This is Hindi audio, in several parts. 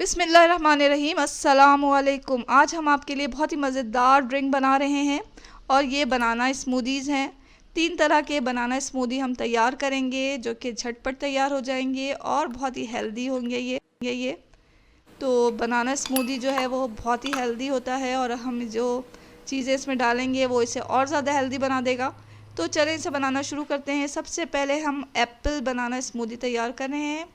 बिस्मिल्लाहिर्रहमानिर्रहीम अस्सलामुअलैकुम। आज हम आपके लिए बहुत ही मज़ेदार ड्रिंक बना रहे हैं और ये बनाना स्मूदीज़ हैं। 3 तरह के बनाना स्मूदी हम तैयार करेंगे जो कि झटपट तैयार हो जाएंगे और बहुत ही हेल्दी होंगे ये। तो बनाना स्मूदी जो है वो बहुत ही हेल्दी होता है और हम जो चीज़ें इसमें डालेंगे वो इसे और ज़्यादा हेल्दी बना देगा। तो चलें इसे बनाना शुरू करते हैं। सबसे पहले हम एप्पल बनाना स्मूदी तैयार कर रहे हैं।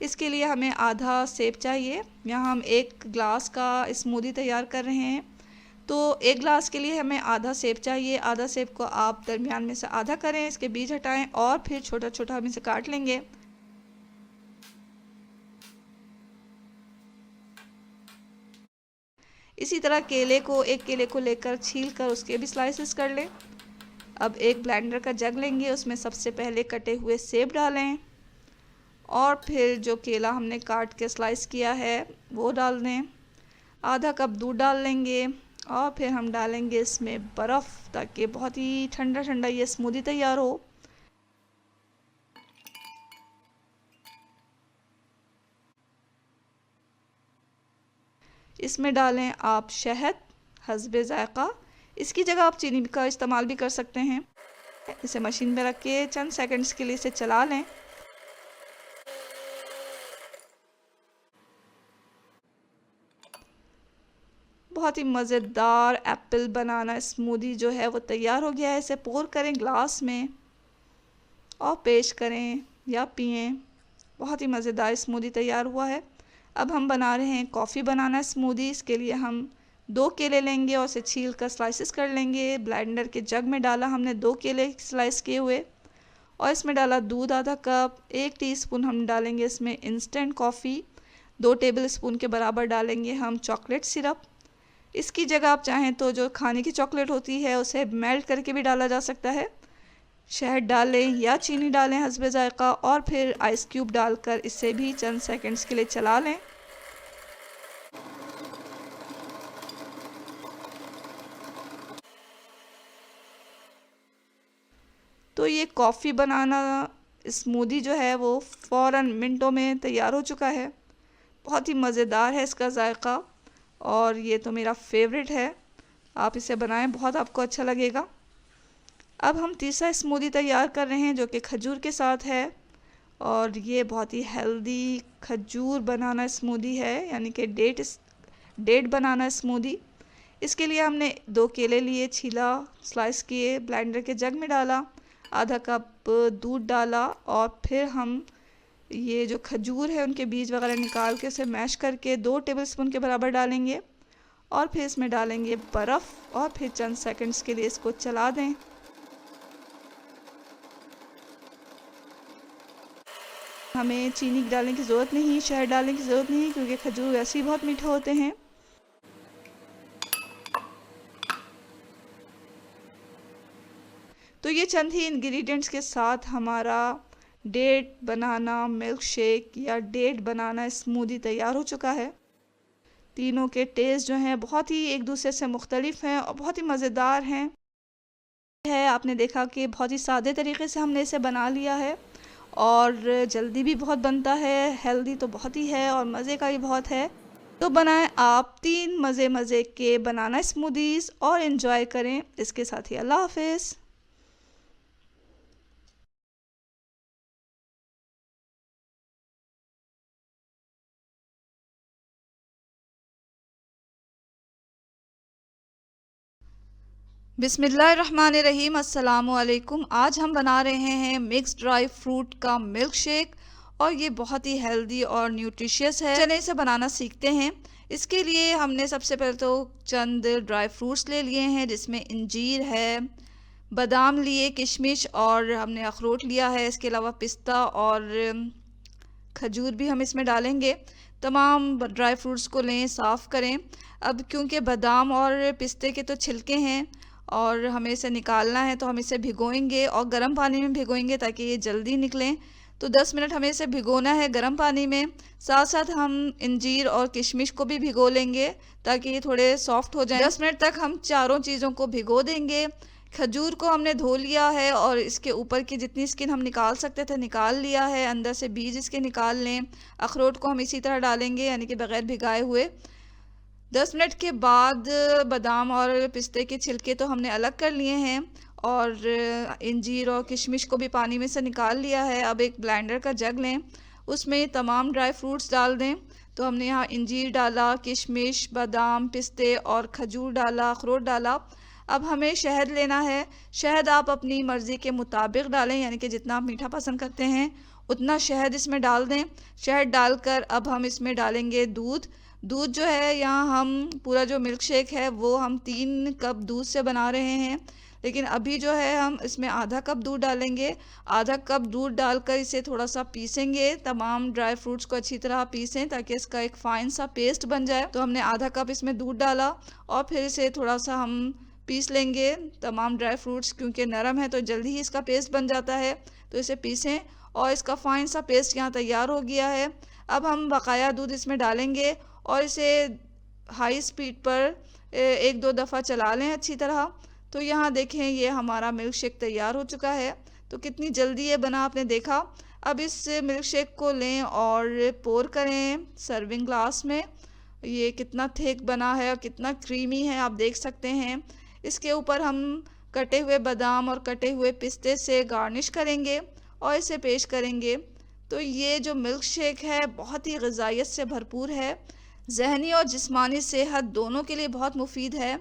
इसके लिए हमें आधा सेब चाहिए। यहाँ हम 1 ग्लास का स्मूदी तैयार कर रहे हैं, तो 1 ग्लास के लिए हमें आधा सेब चाहिए। आधा सेब को आप दरमियान में से आधा करें, इसके बीज हटाएं और फिर छोटा छोटा हम इसे काट लेंगे। इसी तरह एक केले को लेकर छील कर उसके भी स्लाइसेस कर लें। अब एक ब्लेंडर का जग लेंगे, उसमें सबसे पहले कटे हुए सेब डालें और फिर जो केला हमने काट के स्लाइस किया है वो डाल दें। आधा कप दूध डाल लेंगे और फिर हम डालेंगे इसमें बर्फ़ ताकि बहुत ही ठंडा ठंडा ये स्मूदी तैयार हो। इसमें डालें आप शहद हस्बे ज़ायक़ा। इसकी जगह आप चीनी का इस्तेमाल भी कर सकते हैं। इसे मशीन में रख के चंद सेकंड्स के लिए इसे चला लें। बहुत ही मज़ेदार एप्पल बनाना स्मूदी जो है वो तैयार हो गया है। इसे पोर करें ग्लास में और पेश करें या पिएं। बहुत ही मज़ेदार स्मूदी तैयार हुआ है। अब हम बना रहे हैं कॉफ़ी बनाना स्मूदी। इसके लिए हम 2 केले लेंगे और उसे छील कर स्लाइसेस कर लेंगे। ब्लेंडर के जग में डाला हमने 2 केले स्लाइस किए हुए और इसमें डाला दूध आधा कप। 1 टीस्पून हम डालेंगे इसमें इंस्टेंट कॉफ़ी। 2 टेबल स्पून के बराबर डालेंगे हम चॉकलेट सिरप। इसकी जगह आप चाहें तो जो खाने की चॉकलेट होती है उसे मेल्ट करके भी डाला जा सकता है। शहद डालें या चीनी डालें हस्बे ज़ायक़ा और फिर आइस क्यूब डालकर इसे भी चंद सेकंड्स के लिए चला लें। तो ये कॉफ़ी बनाना स्मूदी जो है वो फ़ौरन मिनटों में तैयार हो चुका है। बहुत ही मज़ेदार है इसका ज़ायक़ा और ये तो मेरा फेवरेट है। आप इसे बनाएं, बहुत आपको अच्छा लगेगा। अब हम तीसरा स्मूदी तैयार कर रहे हैं जो कि खजूर के साथ है और ये बहुत ही हेल्दी खजूर बनाना स्मूदी है, यानी कि डेट बनाना स्मूदी। इसके लिए हमने 2 केले लिए, छीला, स्लाइस किए, ब्लेंडर के जग में डाला, आधा कप दूध डाला और फिर हम ये जो खजूर है उनके बीज वगैरह निकाल के उसे मैश करके 2 टेबलस्पून के बराबर डालेंगे और फिर इसमें डालेंगे बर्फ़ और फिर चंद सेकंड्स के लिए इसको चला दें। हमें चीनी डालने की ज़रूरत नहीं, शहद डालने की ज़रूरत नहीं क्योंकि खजूर वैसे ही बहुत मीठे होते हैं। तो ये चंद ही इंग्रेडिएंट्स के साथ हमारा डेट बनाना मिल्क शेक या डेट बनाना स्मूदी तैयार हो चुका है। तीनों के टेस्ट जो हैं बहुत ही एक दूसरे से मुख्तलिफ हैं और बहुत ही मज़ेदार हैं। आपने देखा कि बहुत ही सादे तरीके से हमने इसे बना लिया है और जल्दी भी बहुत बनता है, हेल्दी तो बहुत ही है और मज़े का ही बहुत है। तो बनाएं आप 3 मज़े के बनाना स्मूदीज़ और इन्जॉय करें। इसके साथ ही अल्लाह हाफ़िज़। बिस्मिल्लाहिर्रहमानिर्रहीम अस्सलामुअलैकुम। आज हम बना रहे हैं मिक्स ड्राई फ्रूट का मिल्क शेक और ये बहुत ही हेल्दी और न्यूट्रिशियस है। चलिए इसे बनाना सीखते हैं। इसके लिए हमने सबसे पहले तो चंद ड्राई फ्रूट्स ले लिए हैं जिसमें इंजीर है, बादाम लिए, किशमिश और हमने अखरोट लिया है। इसके अलावा पिस्ता और खजूर भी हम इसमें डालेंगे। तमाम ड्राई फ्रूट्स को लें, साफ़ करें। अब क्योंकि बादाम और पिस्ते के तो छिलके हैं और हमें इसे निकालना है तो हम इसे भिगोएंगे और गर्म पानी में भिगोएंगे ताकि ये जल्दी निकलें। तो 10 मिनट हमें इसे भिगोना है गर्म पानी में। साथ साथ हम इंजीर और किशमिश को भी भिगो लेंगे ताकि ये थोड़े सॉफ्ट हो जाएं। 10 मिनट तक हम चारों चीज़ों को भिगो देंगे। खजूर को हमने धो लिया है और इसके ऊपर की जितनी स्किन हम निकाल सकते थे निकाल लिया है, अंदर से बीज इसके निकाल लें। अखरोट को हम इसी तरह डालेंगे, यानी कि बग़ैर भिगाए हुए। 10 मिनट के बाद बादाम और पिस्ते के छिलके तो हमने अलग कर लिए हैं और इंजीर और किशमिश को भी पानी में से निकाल लिया है। अब एक ब्लेंडर का जग लें, उसमें तमाम ड्राई फ्रूट्स डाल दें। तो हमने यहाँ इंजीर डाला, किशमिश, बादाम, पिस्ते और खजूर डाला, अखरोट डाला। अब हमें शहद लेना है। शहद आप अपनी मर्ज़ी के मुताबिक डालें, यानी कि जितना आप मीठा पसंद करते हैं उतना शहद इसमें डाल दें। शहद डालकर अब हम इसमें डालेंगे दूध। दूध जो है, यहाँ हम पूरा जो मिल्क शेक है वो हम 3 कप दूध से बना रहे हैं, लेकिन अभी जो है हम इसमें आधा कप दूध डालेंगे। आधा कप दूध डालकर इसे थोड़ा सा पीसेंगे, तमाम ड्राई फ्रूट्स को अच्छी तरह पीसें ताकि इसका एक फ़ाइन सा पेस्ट बन जाए। तो हमने आधा कप इसमें दूध डाला और फिर इसे थोड़ा सा हम पीस लेंगे। तमाम ड्राई फ्रूट्स क्योंकि नरम है तो जल्दी ही इसका पेस्ट बन जाता है, तो इसे पीसें और इसका फ़ाइन सा पेस्ट यहाँ तैयार हो गया है। अब हम बकाया दूध इसमें डालेंगे और इसे हाई स्पीड पर 1-2 दफ़ा चला लें अच्छी तरह। तो यहाँ देखें ये हमारा मिल्क शेक तैयार हो चुका है। तो कितनी जल्दी ये बना आपने देखा। अब इस मिल्क शेक को लें और पोर करें सर्विंग ग्लास में। ये कितना थिक बना है और कितना क्रीमी है आप देख सकते हैं। इसके ऊपर हम कटे हुए बादाम और कटे हुए पिस्ते से गार्निश करेंगे और इसे पेश करेंगे। तो ये जो मिल्क शेक है बहुत ही ग़िज़ाइयत से भरपूर है, ज़हनी और जिस्मानी सेहत दोनों के लिए बहुत मुफीद है।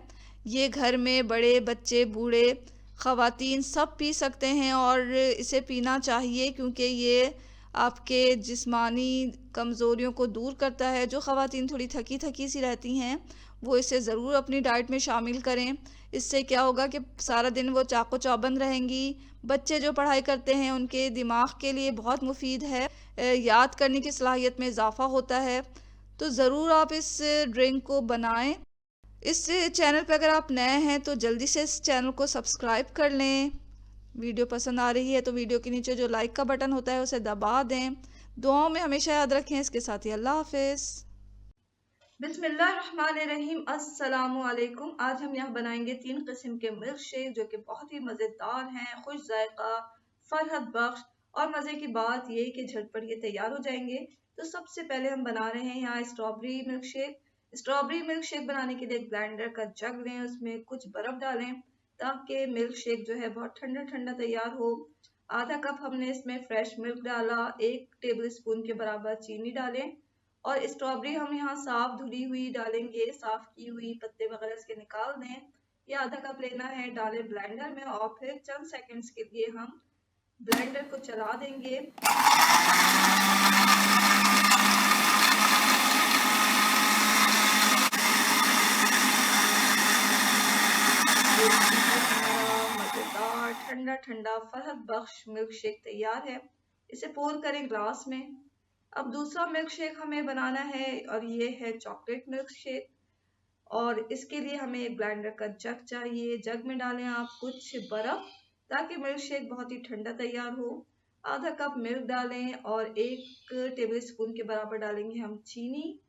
ये घर में बड़े बच्चे बूढ़े ख़वातीन सब पी सकते हैं और इसे पीना चाहिए क्योंकि ये आपके जिस्मानी कमज़ोरियों को दूर करता है। जो ख़वातीन थोड़ी थकी थकी सी रहती हैं वो इसे ज़रूर अपनी डाइट में शामिल करें। इससे क्या होगा कि सारा दिन वो चाको चौबंद रहेंगी। बच्चे जो पढ़ाई करते हैं उनके दिमाग के लिए बहुत मुफीद है, याद करने की सलाहियत में इजाफ़ा होता है। तो ज़रूर आप इस ड्रिंक को बनाएं। इस चैनल पर अगर आप नए हैं तो जल्दी से इस चैनल को सब्सक्राइब कर लें। वीडियो पसंद आ रही है तो वीडियो के नीचे जो लाइक का बटन होता है उसे दबा दें। दुआओं में हमेशा याद रखें। इसके साथ ही अल्लाह हाफिज़। बिस्मिल्लाहिर्रहमानिर्रहीम, अस्सलामु अलैकुम। आज हम यहाँ बनाएंगे 3 किस्म के मिल्क शेक जो कि बहुत ही मज़ेदार हैं, खुश जायका, फरहत बख्श। और मज़े की बात ये कि झटपट ये तैयार हो जाएंगे। तो सबसे पहले हम बना रहे हैं यहाँ strawberry milk shake. Strawberry milk shake बनाने के लिए एक ब्लेंडर का जग लें, उसमें कुछ बर्फ़ डालें ताकि मिल्क शेक जो है बहुत ठंडा ठंडा तैयार हो। आधा कप हमने इसमें फ्रेश मिल्क डाला, 1 टेबल स्पून के बराबर चीनी डालें और स्ट्रॉबेरी हम यहाँ साफ धुली हुई डालेंगे, साफ की हुई पत्ते वगैरह इसके निकाल दें। ये आधा कप लेना है, डालें ब्लेंडर में और फिर चंद सेकंड्स के लिए हम ब्लेंडर को चला देंगे। मज़ेदार ठंडा ठंडा फरहत बख्श मिल्क शेक तैयार है। इसे पोर करें ग्लास में। अब दूसरा मिल्क शेक हमें बनाना है और ये है चॉकलेट मिल्क शेक। और इसके लिए हमें एक ब्लेंडर का जग चाहिए। जग में डालें आप कुछ बर्फ़ ताकि मिल्क शेक बहुत ही ठंडा तैयार हो। आधा कप मिल्क डालें और 1 टेबल स्पून के बराबर डालेंगे हम चीनी।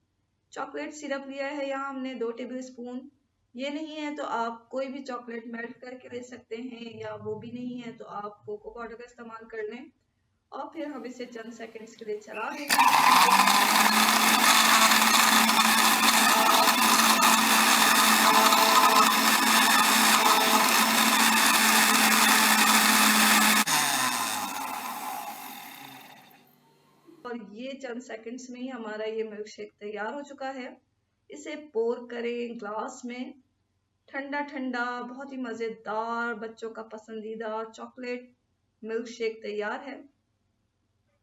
चॉकलेट सिरप लिया है यहाँ हमने 2 टेबल स्पून। ये नहीं है तो आप कोई भी चॉकलेट मेल्ट करके ले सकते हैं, या वो भी नहीं है तो आप कोको पाउडर का इस्तेमाल कर लें। और फिर हम इसे चंद सेकंड्स के लिए चला देंगे। और ये चंद सेकंड्स में ही हमारा ये मिल्क शेक तैयार हो चुका है। इसे पोर करें ग्लास में। ठंडा ठंडा बहुत ही मज़ेदार बच्चों का पसंदीदा चॉकलेट मिल्क शेक तैयार है।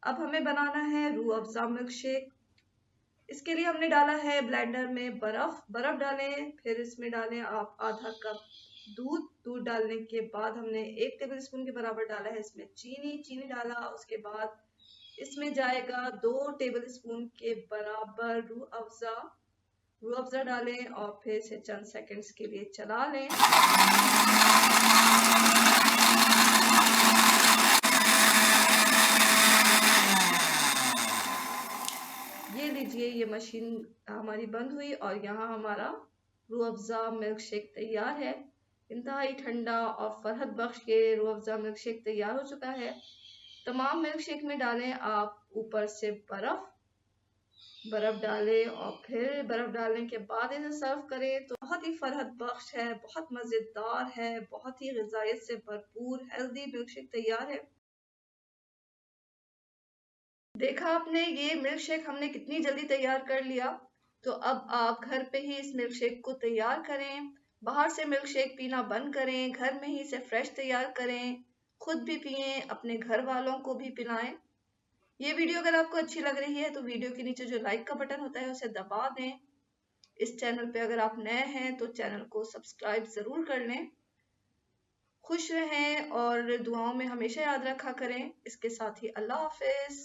अब हमें बनाना है रूह अफ़ज़ा मिल्क शेक। इसके लिए हमने डाला है ब्लेंडर में बर्फ़ डालें, फिर इसमें डालें आप आधा कप दूध डालने के बाद हमने 1 टेबल स्पून के बराबर डाला है इसमें चीनी डाला। उसके बाद इसमें जाएगा 2 टेबल स्पून के बराबर रूह अफ़ज़ा डालें और फिर इसे चंद सेकंड्स के लिए चला लें। ये लीजिए, ये मशीन हमारी बंद हुई और यहाँ हमारा रूह अफ़ज़ा मिल्क शेक तैयार है। इंतहाई ठंडा और फरहत बख्श के रूह अफ़ज़ा मिल्क शेक तैयार हो चुका है। तमाम मिल्क शेक में डालें आप ऊपर से बर्फ डालें और फिर बर्फ डालने के बाद इसे सर्व करें तो बहुत ही फरहत बख्श है, बहुत मज़ेदार है, बहुत ही ग़िज़ाइत से भरपूर हेल्दी मिल्क शेक तैयार है। देखा आपने, ये मिल्क शेक हमने कितनी जल्दी तैयार कर लिया। तो अब आप घर पे ही इस मिल्क शेक को तैयार करें, बाहर से मिल्क शेक पीना बंद करें, घर में ही इसे फ्रेश तैयार करें, खुद भी पिएं, अपने घर वालों को भी पिलाएं। ये वीडियो अगर आपको अच्छी लग रही है तो वीडियो के नीचे जो लाइक का बटन होता है उसे दबा दें। इस चैनल पे अगर आप नए हैं तो चैनल को सब्सक्राइब ज़रूर कर लें। खुश रहें और दुआओं में हमेशा याद रखा करें। इसके साथ ही अल्लाह हाफ़िज़।